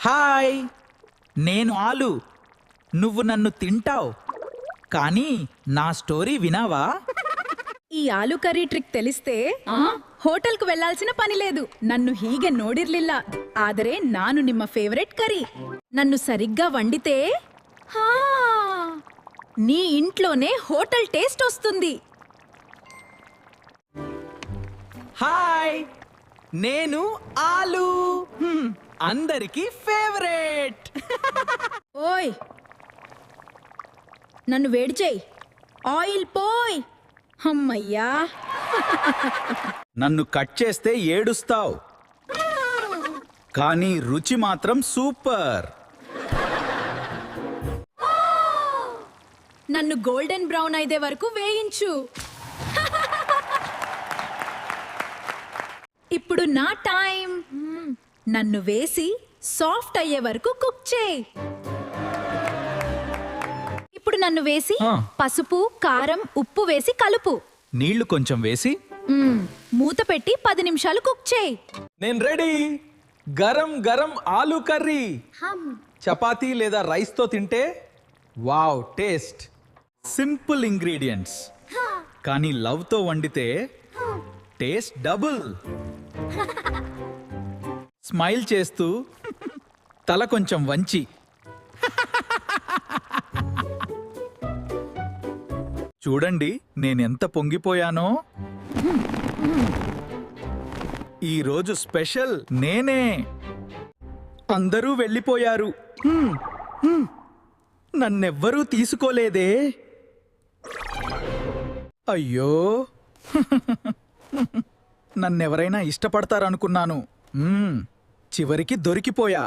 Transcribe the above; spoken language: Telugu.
హాయ్, నేను ఆలు. నువ్వు నన్ను తింటావు, కానీ నా స్టోరీ వినావా? ಈ ಆಲೂ ಕರಿ ಟ್ರಿಕ್ ತಿಳಿಸ್ತೆ ಹೋಟೆಲ್ಗೆ వెళ్లాల్సిన పని లేదు. నన్ను హీಗೆ ನೋಡಿರ್ಲಿಲ್ಲ, ಆದರೆ ನಾನು ನಿಮ್ಮ ಫೇವರೆಟ್ కర్రీ. నన్ను సరిగ్గా వండితే నీ ఇంట్లోనే హోటల్ టేస్ట్ వస్తుంది. హాయ్, నేను ఆలు. అందరికి ఫేవరెట్. ఓయ్, నన్ను వేడి చేయి, ఆయిల్ పోయ్. అమ్మయ్యా, నన్ను కట్ చేస్తే ఏడుస్తావు, కానీ రుచి మాత్రం సూపర్. నన్ను గోల్డెన్ బ్రౌన్ అయ్యే వరకు వేయించు. ఇప్పుడు నా టైం. నన్ను వేసి సాఫ్ట్ అయ్యే వరకు కుక్ చేయి. ఇప్పుడు నన్ను వేసి పసుపు, కారం, ఉప్పు వేసి కలుపు. నీళ్లు కొంచెం వేసి మూత పెట్టి 10 నిమిషాలు కుక్ చేయి. నేను రెడీ. గరం గరం ఆలూ కర్రీ చపాతీ లేదా రైస్ తో తింటే వావ్ టేస్ట్. సింపుల్ ఇంగ్రీడియంట్స్, కానీ లవ్ తో వండితే టేస్ట్ డబుల్. స్మైల్ చేస్తూ తల కొంచెం వంచి చూడండి నేనెంత పొంగిపోయానో. ఈరోజు స్పెషల్ నేనే. అందరూ వెళ్ళిపోయారు, నన్నెవ్వరూ తీసుకోలేదే. అయ్యో, నన్నెవరైనా ఇష్టపడతారనుకున్నాను. చివరికి దొరికిపోయా.